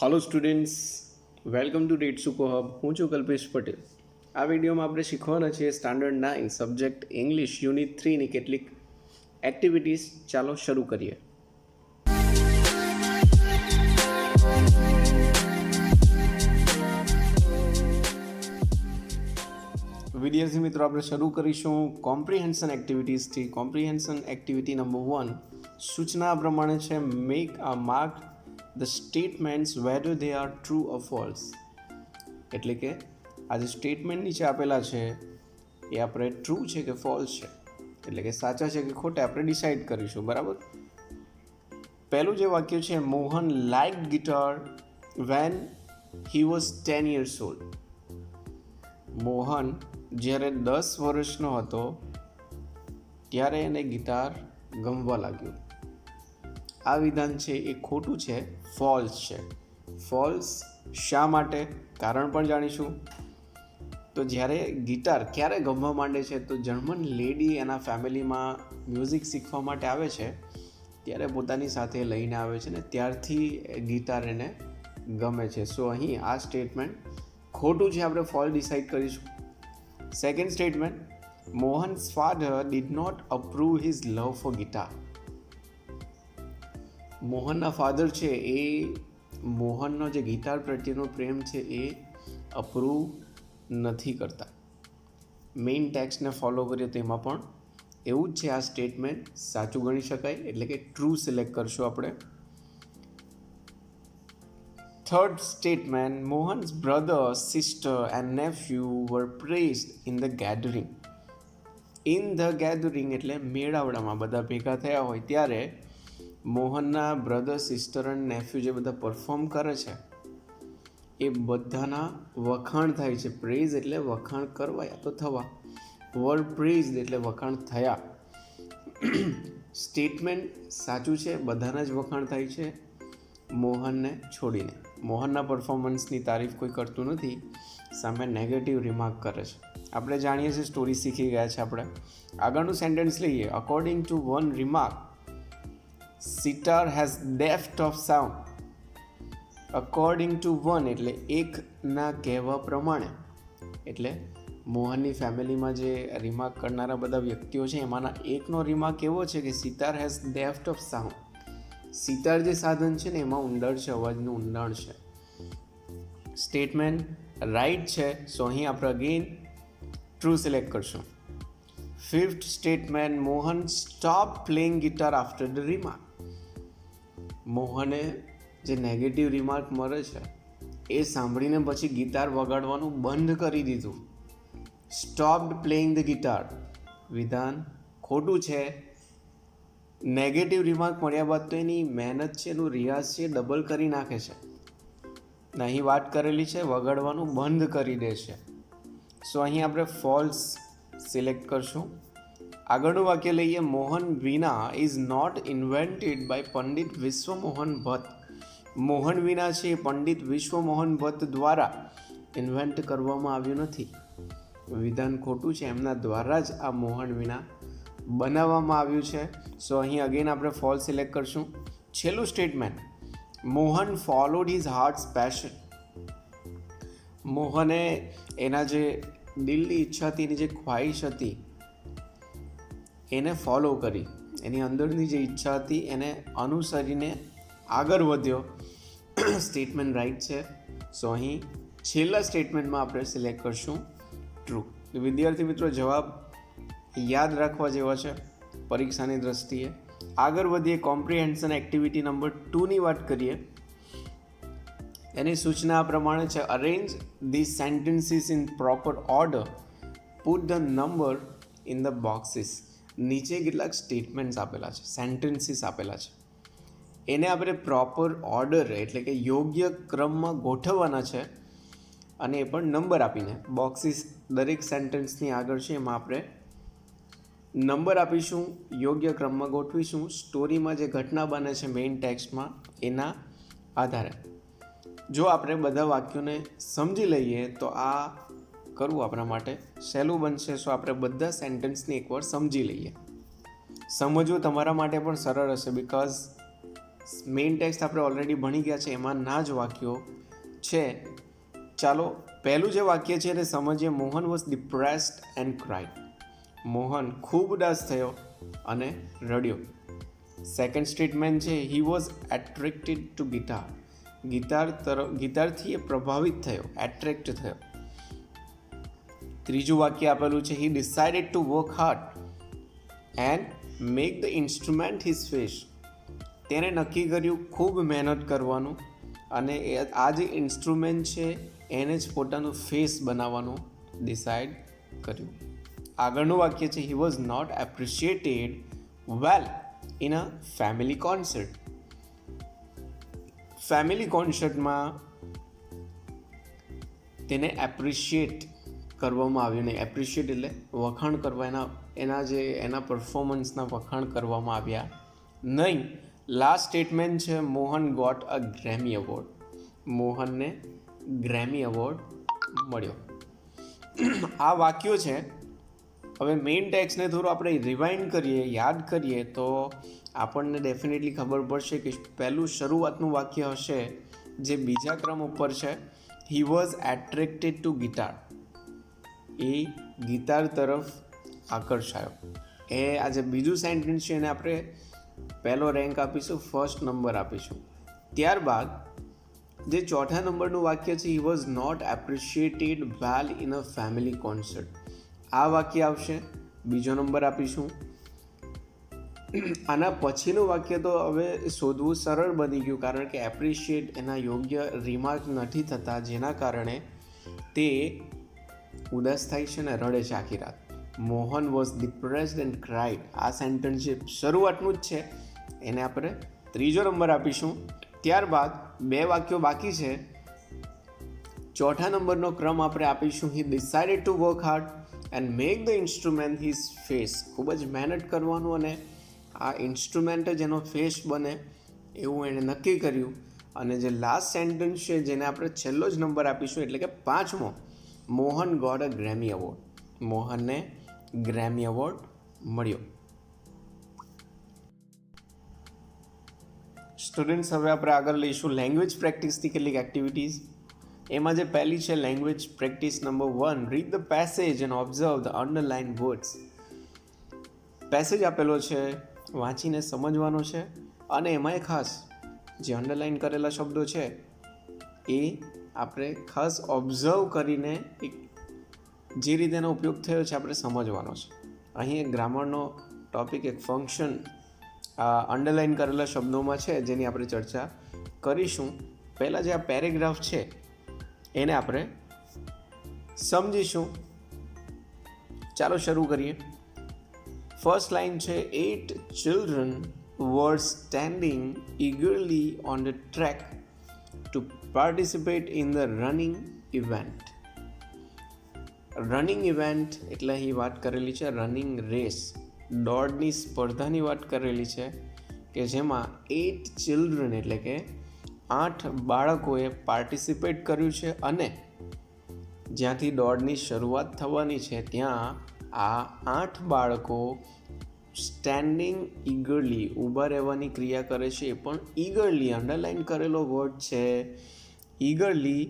Hello students, welcome to રેટ સુકો hub. હું છું કલ્પેશ પટેલ. આ વિડીયોમાં આપણે શીખવાના છીએ સ્ટાન્ડર્ડ 9 સબ્જેક્ટ ઇંગ્લિશ યુનિટ 3ની કેટલીક એક્ટિવિટીઝ. ચાલો શરૂ કરીએ. વિદ્યાર્થી મિત્રો, આપણે શરૂ કરીશું કોમ્પ્રિહેન્શન એક્ટિવિટીઝથી. કોમ્પ્રિહેન્શન એક્ટિવિટી નંબર 1 સૂચના પ્રમાણે છે make a mark the statements weather they are true or false. એટલે કે આ જે સ્ટેટમેન્ટ નીચે આપેલા છે એ આપણે ટ્રુ છે કે ફોલ્સ છે, એટલે કે સાચા છે કે ખોટા આપણે ડિસાઇડ કરીશું. બરાબર. પહેલું જે વાક્ય છે, Mohan લાઇક્ડ guitar when he was 10 years old. Mohan જ્યારે 10 વર્ષનો હતો ત્યારે એને ગિટાર ગમવા લાગ્યું. આ વિધાન છે એ ખોટું છે, ફોલ્સ છે. ફોલ્સ શા માટે? કારણ પણ જાણીશું. તો જ્યારે ગિટાર ક્યારે ગમવા માંડે છે, તો જર્મન લેડી એના ફેમિલીમાં મ્યુઝિક શીખવા માટે આવે છે ત્યારે પોતાની સાથે લઈને આવે છે ને ત્યારથી ગિટાર એને ગમે છે. સો અહીં આ સ્ટેટમેન્ટ ખોટું છે, આપણે ફોલ્સ ડિસાઇડ કરીશું. Second statement, Mohan's father did not approve his love for guitar. મોહનના ફાધર છે એ મોહનનો જે ગિટાર પ્રત્યેનો પ્રેમ છે એ અપ્રૂવ નથી કરતા. મેઇન ટેક્સ્ટને ફોલો કરીએ તો એમાં પણ એવું જ છે. આ સ્ટેટમેન્ટ સાચું ગણી શકાય, એટલે કે ટ્રુ સિલેક્ટ કરશું આપણે. Third statement, Mohan's brother, sister and nephew were praised in the gathering. In the gathering એટલે મેળાવડામાં બધા ભેગા થયા હોય ત્યારે મોહનના બ્રધર, સિસ્ટર અને નેફ્યુ જે બધા પરફોર્મ કરે છે એ બધાના વખાણ થાય છે. પ્રેઝ એટલે વખાણ કરવા યા તો થવા. વર્ડ પ્રેઝ એટલે વખાણ થયા. સ્ટેટમેન્ટ સાચું છે, બધાના જ વખાણ થાય છે મોહનને છોડીને. મોહનના પરફોર્મન્સની તારીફ કોઈ કરતું નથી, સામે નેગેટિવ રિમાર્ક કરે છે. આપણે જાણીએ છીએ, સ્ટોરી શીખી ગયા છે આપણે. આગળનું સેન્ટેન્સ લઈએ. According to one remark sitar has depth of sound. According to one એટલે એકના કહેવા પ્રમાણે, એટલે મોહનની ફેમિલીમાં જે રિમાર્ક કરનારા બધા વ્યક્તિઓ છે એમાંના એકનો રિમાર્ક એવો છે કે sitar has depth of sound. Sitar જે સાધન છે ને એમાં ઊંડાણ છે, અવાજનું ઊંડાણ છે. સ્ટેટમેન્ટ રાઈટ છે, સો અહીં આપણે અગેન ટ્રુ સિલેક્ટ કરશું. Fifth statement, Mohan stop playing guitar after the remark. મોહને જે નેગેટિવ રિમાર્ક મળે છે એ સાંભળીને પછી ગિટાર વગાડવાનું બંધ કરી દીધું. સ્ટોપ્ડ પ્લેઇંગ ધ ગિટાર વિધાન ખોટું છે. નેગેટિવ રિમાર્ક મળ્યા બાદ તો એની મહેનત છે, એનું રિયાઝ છે, ડબલ કરી નાખે છે. અહીં વાત કરેલી છે વગાડવાનું બંધ કરી દે છે. સો અહીં આપણે ફોલ્સ સિલેક્ટ કરશું. આગળનું વાક્ય લઈએ. Mohan Veena is not invented by Pandit Vishwa Mohan Bhatt. Mohan Veena છે એ પંડિત વિશ્વમોહન ભટ્ટ દ્વારા ઇન્વેન્ટ કરવામાં આવ્યું નથી. વિધાન ખોટું છે, એમના દ્વારા જ આ મોહન વીણા બનાવવામાં આવ્યું છે. સો અહીં અગેન આપણે ફોલ્સ સિલેક્ટ કરશું. છેલ્લું statement, Mohan followed his hearts passion. મોહને એના જે દિલની ઈચ્છા હતી, એની જે ખ્વાહિશ હતી એને ફોલો કરી. એની અંદરની જે ઈચ્છા હતી એને અનુસરીને આગળ વધ્યો. સ્ટેટમેન્ટ રાઈટ છે. સો અહીં છેલ્લા સ્ટેટમેન્ટમાં આપણે સિલેક્ટ કરશું ટ્રુ. વિદ્યાર્થી મિત્રો, જવાબ યાદ રાખવા જેવા છે પરીક્ષાની દ્રષ્ટિએ. આગળ વધીએ. કોમ્પ્રિહેન્શન એક્ટિવિટી નંબર 2ની વાત કરીએ. એની સૂચના આ પ્રમાણે છે. Arrange this sentences in proper order, put the number in the boxes. નીચે કેટલાક સ્ટેટમેન્ટ્સ આપેલા છે, સેન્ટેન્સીસ આપેલા છે, એને આપણે પ્રોપર ઓર્ડર એટલે કે યોગ્ય ક્રમમાં ગોઠવવાના છે, અને એ પણ નંબર આપીને. બોક્સીસ દરેક સેન્ટેન્સની આગળ છે, એમાં આપણે નંબર આપીશું, યોગ્ય ક્રમમાં ગોઠવીશું. સ્ટોરીમાં જે ઘટના બને છે મેઇન ટેક્સ્ટમાં એના આધારે. જો આપણે બધા વાક્યોને સમજી લઈએ તો આ કરવું આપણા માટે સહેલું બનશે. સો આપણે બધા સેન્ટેન્સને એકવાર સમજી લઈએ. સમજવું તમારા માટે પણ સરળ હશે, બિકોઝ મેઇન ટેક્સ્ટ આપણે ઓલરેડી ભણી ગયા છે, એમાંના જ વાક્યો છે. ચાલો પહેલું જે વાક્ય છે એને સમજીએ. Mohan was depressed and cried. Mohan ખૂબ ઉદાસ થયો અને રડ્યો. સેકન્ડ સ્ટેટમેન્ટ છે he was attracted to guitar. ગિટારથી એ પ્રભાવિત થયો, એટ્રેક્ટ થયો. ત્રીજું વાક્ય આપેલું છે he decided to work hard and make the instrument his face. તેણે નક્કી કર્યું ખૂબ મહેનત કરવાનું અને આ જે ઇન્સ્ટ્રુમેન્ટ છે એને જ પોતાનું ફેસ બનાવવાનું ડિસાઇડ કર્યું. આગળનું વાક્ય છે he was not appreciated well in a family concert. Family કોન્સર્ટમાં તેને એપ્રિશિએટ કરવામાં આવ્યું નહીં. એપ્રિશિએટ એટલે વખાણ કરવા, એના પરફોર્મન્સના વખાણ કરવામાં આવ્યા નહીં. લાસ્ટ સ્ટેટમેન્ટ છે Mohan got a Grammy award. મોહનને ગ્રેમી એવોર્ડ મળ્યો. આ વાક્યો છે. હવે મેઇન ટેક્સ્ટને થોડું આપણે રિવાઇન્ડ કરીએ, યાદ કરીએ તો આપણને ડેફિનેટલી ખબર પડશે કે પહેલું શરૂઆતનું વાક્ય હશે જે બીજા ક્રમ ઉપર છે. He was attracted to guitar. એ ગિટાર તરફ આકર્ષાયો. એ આ જે બીજું સેન્ટેન્સ છે એને આપણે પહેલો રેન્ક આપીશું, ફર્સ્ટ નંબર આપીશું. ત્યારબાદ જે ચોથા નંબરનું વાક્ય છે he was not appreciated well in a family concert. આ વાક્ય આવશે, બીજો નંબર આપીશું. આના પછીનું વાક્ય તો હવે શોધવું સરળ બની ગયું, કારણ કે એપ્રિશિએટ એના યોગ્ય રિમાર્ક નથી થતા, જેના કારણે તે ઉદાસ થાય છે ને રડે છે આખી રાત. Mohan was depressed and cried. આ સેન્ટેન્સ જે શરૂઆતનું જ છે એને આપણે ત્રીજો નંબર આપીશું. ત્યારબાદ બે વાક્યો બાકી છે. ચોથા નંબરનો ક્રમ આપણે આપીશું હી decided to work hard and make the instrument his face. ખૂબ જ મહેનત કરવાનું અને આ ઇન્સ્ટ્રુમેન્ટ જ એનો ફેસ બને એવું એણે નક્કી કર્યું. અને જે લાસ્ટ સેન્ટેન્સ છે જેને આપણે છેલ્લો જ નંબર આપીશું એટલે કે પાંચમો, Mohan got a Grammy award. મોહનને ગ્રેમી એવોર્ડ મળ્યો. સ્ટુડન્ટ્સ, હવે આપણે આગળ લઈશું લેંગ્વેજ પ્રેક્ટિસથી કેટલીક એક્ટિવિટીઝ. એમાં જે પહેલી છે language practice number 1, read the passage and observe the underline words. Passage આપેલો છે, વાંચીને સમજવાનો છે અને એમાંય ખાસ જે અંડરલાઇન કરેલા શબ્દો છે એ આપણે ખાસ ઓબ્ઝર્વ કરીને જે રીતે એનો ઉપયોગ થયો છે આપણે સમજવાનો છે. અહીં એક ગ્રામરનો ટોપિક, એક ફંક્શન અંડરલાઇન કરેલા શબ્દોમાં છે જેની આપણે ચર્ચા કરીશું. પહેલાં જે આ પેરેગ્રાફ છે એને આપણે સમજીશું. ચાલો શરૂ કરીએ. ફર્સ્ટ લાઇન છે 8 children were standing eagerly on the track to participate in the running event. Running event એટલે અહીં વાત કરેલી છે રનિંગ રેસ, દોડની સ્પર્ધાની વાત કરેલી છે કે જેમાં 8 ચિલ્ડ્રન એટલે કે 8 બાળકોએ પાર્ટિસિપેટ કર્યું છે અને જ્યાંથી દોડની શરૂઆત થવાની છે ત્યાં આ 8 બાળકો સ્ટેન્ડિંગ ઈગરલી, ઊભા રહેવાની ક્રિયા કરે છે. એ પણ ઈગરલી, અંડરલાઇન કરેલો વર્ડ છે. ઈગરલી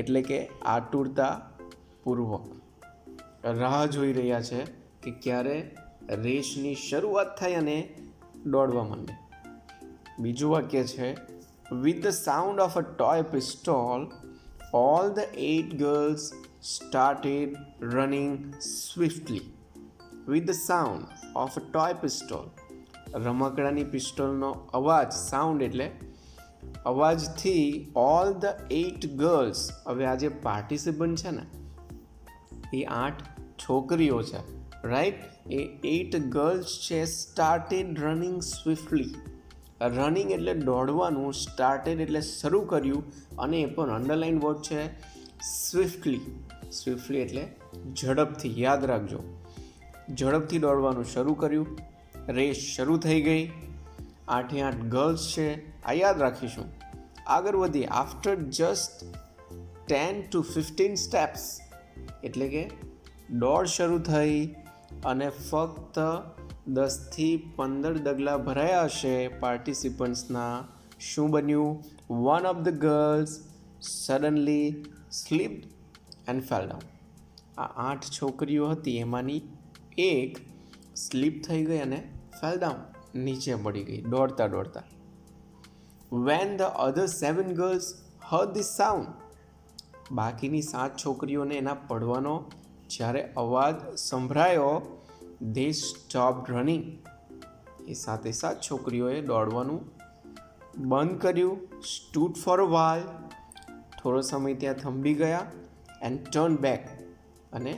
એટલે કે આતુરતા પૂર્વક રાહ જોઈ રહ્યા છે કે ક્યારે રેસની શરૂઆત થાય અને દોડવા માંડે. બીજું વાક્ય છે with the sound of a toy pistol all the 8 girls started running swiftly. With the sound of a toy pistol, રમકડાની પિસ્ટોલનો અવાજ, સાઉન્ડ એટલે અવાજથી ઓલ ધ 8 girls, હવે આ જે પાર્ટિસિપન્ટ છે ને એ 8 છોકરીઓ છે, રાઈટ? એ 8 girls છે, સ્ટાર્ટેડ રનિંગ સ્વિફ્ટલી. રનિંગ એટલે દોડવાનું, સ્ટાર્ટેડ એટલે શરૂ કર્યું અને એ પણ અંડરલાઇન વર્ડ છે સ્વિફ્ટલી. સ્વિફ્ટલી એટલે ઝડપથી, યાદ રાખજો. ઝડપથી દોડવાનું શરૂ કર્યું, રેસ શરૂ થઈ ગઈ. 8 ગર્લ્સ છે, આ યાદ રાખીશું. આગળ વધીએ. આફ્ટર જસ્ટ 10 to 15 સ્ટેપ્સ એટલે કે દોડ શરૂ થઈ અને ફક્ત 10થી 15 ડગલા ભરાયા હશે પાર્ટિસિપન્ટ્સના. શું બન્યું? One of the girls suddenly slipped and fell down. આ 8 છોકરીઓ હતી એમાંની એક સ્લીપ થઈ ગઈ અને ફેલ ડાઉન, નીચે પડી ગઈ દોડતા દોડતા. When the other 7 girls heard this sound, બાકીની 7 છોકરીઓને એના પડવાનો જ્યારે અવાજ સંભળાયો, they stopped running. એ 7 છોકરીઓએ દોડવાનું બંધ કર્યું. stood for a while, થોડો સમય ત્યાં થંભી ગયા. and turned back, અને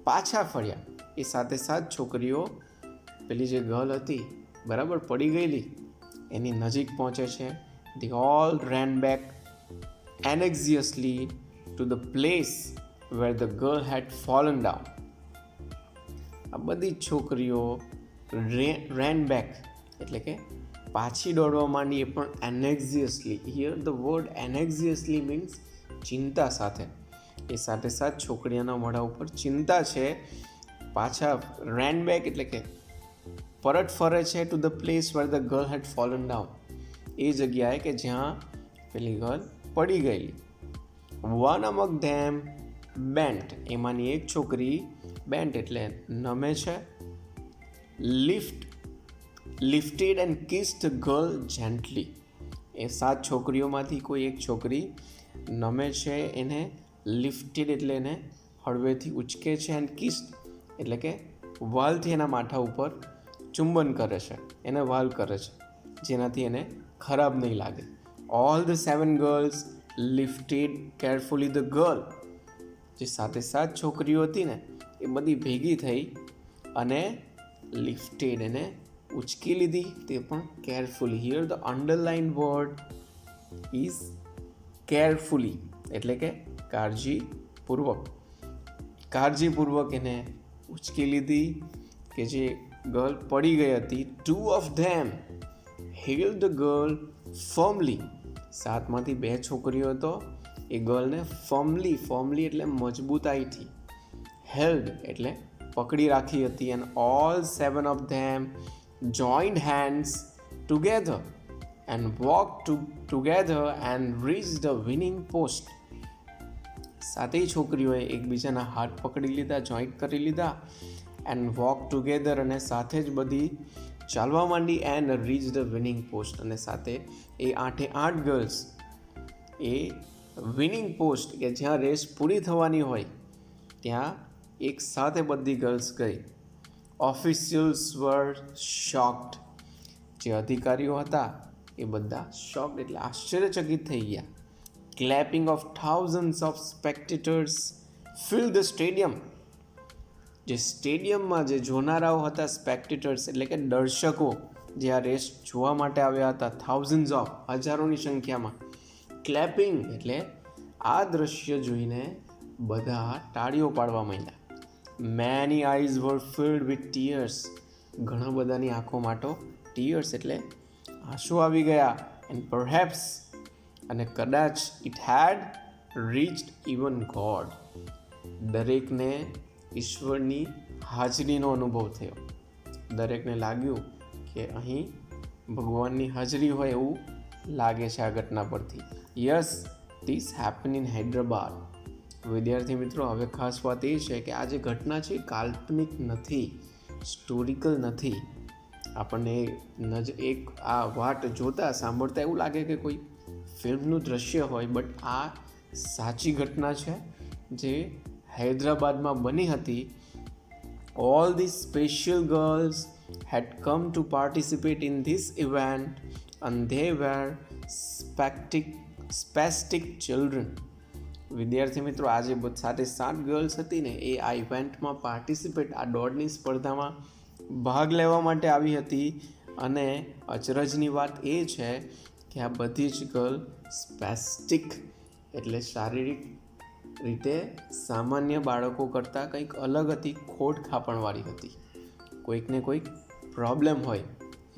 પાછા ફર્યા. એ 7 છોકરીઓ પેલી જે ગર્લ હતી બરાબર પડી ગયેલી એની નજીક પહોંચે છે. they all ran back anxiously to the place where the girl had fallen down. આ બધી છોકરીઓ ran back એટલે કે પાછી દોડવા માંડી, એ પણ anxiously. here the word anxiously means ચિંતા સાથે. એ 7 છોકરીઓના મોઢા ઉપર ચિંતા છે. પાછા ran back એટલે કે પરત ફરે છે to the place where the girl had fallen down, એ જગ્યાએ કે જ્યાં પેલી ગર્લ પડી ગયેલી. વન અમંગ ધેમ બેન્ટ, એમાંની એક છોકરી, બેન્ટ એટલે નમે છે, lifted and kissed the girl gently. એ 7 છોકરીઓમાંથી કોઈ એક છોકરી નમે છે, એને લિફ્ટેડ એટલે એને હળવેથી ઉચકે છે, એન્ડ કિસ્ડ એટલે કે વાલથી એના માથા ઉપર ચુંબન કરે છે, એને વાલ કરે છે, જેનાથી એને ખરાબ નહીં લાગે. All the 7 girls lifted carefully the girl. જે 7 છોકરીઓ હતી ને એ બધી ભેગી થઈ અને લિફ્ટેડ એને ઉચકી લીધી, તે પણ carefully. Here the underline word is carefully એટલે કે કાળજીપૂર્વક એને ઉચકી લીધી. કે જે ગર્લ પડી ગઈ હતી. 2 of them held the girl firmly. 7માંથી 2 છોકરીઓ તો એ ગર્લને ફર્મલી એટલે મજબૂતાઈથી, હેલ્ડ એટલે પકડી રાખી હતી. and all 7 of them joined hands together and walked together and reached the winning post. 7 છોકરીઓએ એકબીજાના હાથ પકડી લીધા, જોઈન્ટ કરી લીધા, એન્ડ વોક ટુગેધર અને સાથે જ બધી ચાલવા માંડી. And reach the winning post, અને સાથે એ 8 ગર્લ્સ એ વિનિંગ પોસ્ટ કે જ્યાં રેસ પૂરી થવાની હોય ત્યાં એક સાથે બધી ગર્લ્સ ગઈ. ઓફિશિયલ્સ વર શોક્ડ. જે અધિકારીઓ હતા એ બધા શોક્ડ એટલે આશ્ચર્યચકિત થઈ ગયા. Clapping of thousands of spectators fill the stadium. જે સ્ટેડિયમમાં જે જોનારાઓ હતા, સ્પેક્ટેટર્સ એટલે કે દર્શકો જે આ રેસ જોવા માટે આવ્યા હતા, થાઉઝન્ડ્સ ઓફ હજારોની સંખ્યામાં. ક્લેપિંગ એટલે આ દ્રશ્ય જોઈને બધા તાળીઓ પાડવા માંડ્યા. Many eyes were filled with tears. ઘણા બધાની આંખોમાં તો ટીયર્સ એટલે આંસુ આવી ગયા. એન્ડ પરહેપ્સ અને કદાચ it head reached even God. દરેકને ઈશ્વરની હાજરીનો અનુભવ થયો. દરેકને લાગ્યું કે અહીં ભગવાનની હાજરી હોય એવું લાગે છે આ ઘટના પરથી. Yes, this happen in Hyderabad. વિદ્યાર્થી મિત્રો, હવે ખાસ વાત એ છે કે આ જે ઘટના છે એ કાલ્પનિક નથી, સ્ટોરિકલ નથી. આપણને એક આ વાત જોતા સાંભળતા એવું લાગે કે કોઈ ફિલ્મનું દ્રશ્ય હોય, બટ આ સાચી ઘટના છે જે હૈદરાબાદમાં બની હતી. All the special girls had come to participate in this event and they were spastic children. વિદ્યાર્થી મિત્રો, આ જે 7 ગર્લ્સ હતી ને એ આ ઇવેન્ટમાં પાર્ટિસિપેટ, આ દોડની સ્પર્ધામાં ભાગ લેવા માટે આવી હતી. અને અચરજની વાત એ છે કે આ બધી જ ગર્લ સ્પેસ્ટિક એટલે શારીરિક રીતે સામાન્ય બાળકો કરતાં કંઈક અલગ હતી, ખોટ ખાપણવાળી હતી, કોઈકને કોઈક પ્રોબ્લેમ હોય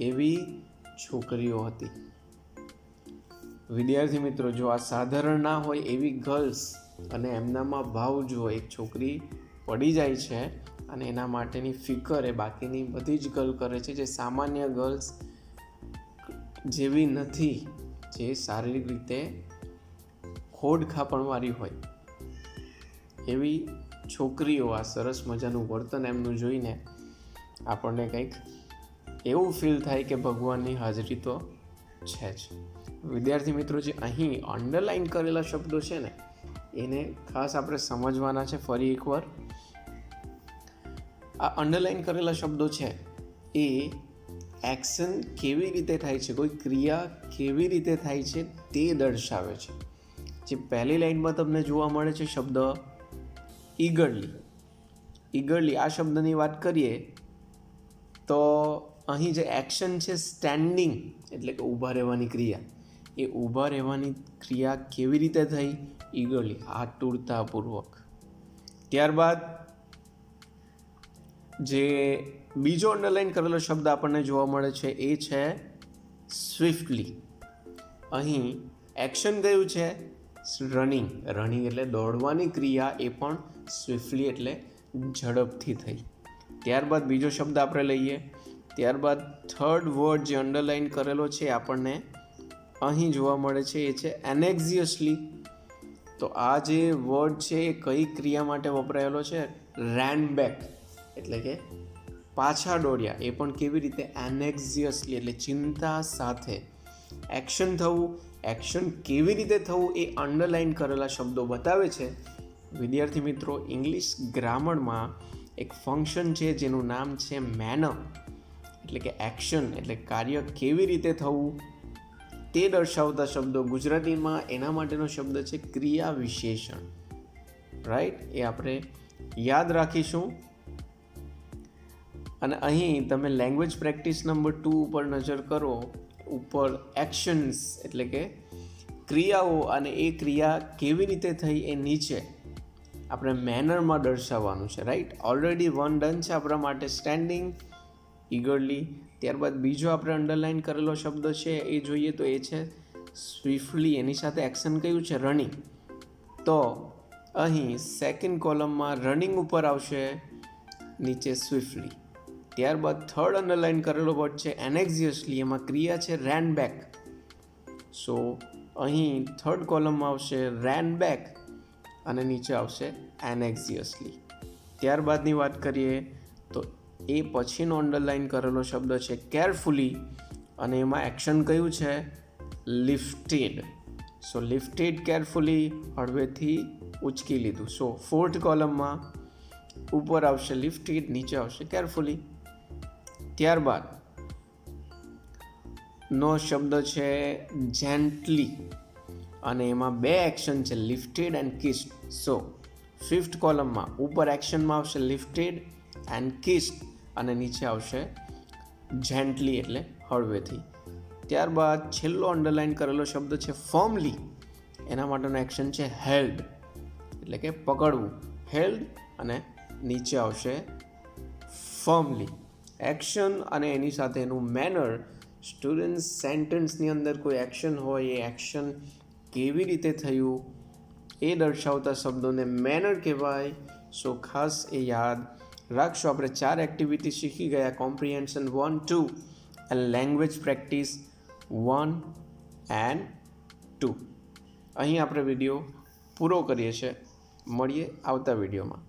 એવી છોકરીઓ હતી. વિદ્યાર્થી મિત્રો, જો આ સાધારણ ના હોય એવી ગર્લ્સ અને એમનામાં ભાવ જુઓ, એક છોકરી પડી જાય છે અને એના માટેની ફિકર એ બાકીની બધી જ ગર્લ કરે છે, જે સામાન્ય ગર્લ્સ જેવી નથી, જે શારીરિક રીતે ખોડખાપણવાળી હોય એવી છોકરીઓ આ સરસ મજાનું વર્તન એમનું જોઈને આપણને કંઈક એવું ફીલ થાય કે ભગવાનની હાજરી તો છે જ. વિદ્યાર્થી મિત્રો, જે અહીં અંડરલાઇન કરેલા શબ્દો છે ને એને ખાસ આપણે સમજવાના છે. ફરી એકવાર, આ અંડરલાઇન કરેલા શબ્દો છે એ એક્શન કેવી રીતે થાય છે, કોઈ ક્રિયા કેવી રીતે થાય છે તે દર્શાવે છે. જે પહેલી લાઇનમાં તમને જોવા મળે છે શબ્દ ઈગરલી. ઈગરલી આ શબ્દની વાત કરીએ તો અહીં જે એક્શન છે સ્ટેન્ડિંગ એટલે કે ઊભા રહેવાની ક્રિયા, એ ઊભા રહેવાની ક્રિયા કેવી રીતે થઈ? ઈગરલી, આતુરતાપૂર્વક. ત્યારબાદ જે બીજો અંડરલાઇન કરેલો શબ્દ આપણને જોવા મળે છે એ છે સ્વિફ્ટલી. અહીં એક્શન કયું છે? રનિંગ. રનિંગ એટલે દોડવાની ક્રિયા, એ પણ સ્વિફ્ટલી એટલે ઝડપથી થઈ. ત્યારબાદ બીજો શબ્દ આપણે લઈએ. ત્યારબાદ થર્ડ વર્ડ જે અંડરલાઇન કરેલો છે આપણને અહીં જોવા મળે છે એ છે એનેક્ઝિયસલી. તો આ જે વર્ડ છે એ કઈ ક્રિયા માટે વપરાયેલો છે? રેન બેક એટલે કે પાછા દોડ્યા. એ પણ કેવી રીતે? એનેક્ઝિયસલી એટલે ચિંતા સાથે. એક્શન થવું, એક્શન કેવી રીતે થવું એ અંડરલાઇન કરેલા શબ્દો બતાવે છે. વિદ્યાર્થી મિત્રો, ઇંગ્લિશ ગ્રામરમાં એક ફંક્શન છે જેનું નામ છે મેનર, એટલે કે એક્શન એટલે કાર્ય કેવી રીતે થવું તે દર્શાવતા શબ્દો. ગુજરાતીમાં એના માટેનો શબ્દ છે ક્રિયા વિશેષણ. રાઈટ, એ આપણે યાદ રાખીશું. અને અહીં તમે લેંગ્વેજ પ્રેક્ટિસ નંબર 2 ઉપર નજર કરો. ઉપર એક્શન્સ એટલે કે ક્રિયાઓ અને એ ક્રિયા કેવી રીતે થઈ એ નીચે આપણે મેનરમાં દર્શાવવાનું છે. રાઈટ, ઓલરેડી વન ડન છે આપણા માટે, સ્ટેન્ડિંગ, ઈગરલી. ત્યારબાદ બીજો આપણે અંડરલાઇન કરેલો શબ્દ છે એ જોઈએ તો એ છે સ્વિફ્ટલી. એની સાથે એક્શન કયું છે? રનિંગ. તો અહીં સેકન્ડ કોલમમાં રનિંગ ઉપર આવશે, નીચે સ્વિફ્ટલી. ત્યારબાદ થર્ડ અંડરલાઇન કરેલો વર્ડ છે એનેક્ઝિયસલી. એમાં ક્રિયા છે રેન બેક. સો અહીં થર્ડ કોલમમાં આવશે રેન બેક અને નીચે આવશે એનેક્ઝિયસલી. ત્યારબાદની વાત કરીએ તો એ પછીનો અંડરલાઇન કરેલો શબ્દ છે કેરફુલી, અને એમાં એક્શન કયું છે? લિફ્ટેડ. સો લિફ્ટેડ કેરફુલી, હળવેથી ઉચકી લીધું. સો ફોર્થ કોલમમાં ઉપર આવશે લિફ્ટેડ, નીચે આવશે કેરફુલી. ત્યારબાદ નો શબ્દ છે જેન્ટલી, અને એમાં બે એક્શન છે lifted and kissed. So fifth કોલમમાં ઉપર એક્શનમાં આવશે લિફ્ટેડ એન્ડ કિસ્ડ અને નીચે આવશે જેન્ટલી એટલે હળવેથી. ત્યારબાદ છેલ્લો અંડરલાઇન કરેલો શબ્દ છે ફર્મલી. એના માટેનો એક્શન છે હેલ્ડ એટલે કે પકડવું. હેલ્ડ અને નીચે આવશે ફર્મલી. એક્શન અને એની સાથે એનું મેનર. સ્ટુડન્ટ સેન્ટેન્સની અંદર કોઈ એક્શન હોય, એ એક્શન કેવી રીતે થયું એ દર્શાવતા શબ્દોને મેનર કહેવાય. સો ખાસ એ યાદ રાખશો. આપણે 4 એક્ટિવિટી શીખી ગયા: comprehension 1, 2 and language practice 1 and 2. અહીં આપણે વિડીયો પૂરો કરીએ છીએ. મળીએ આવતા વિડીયોમાં.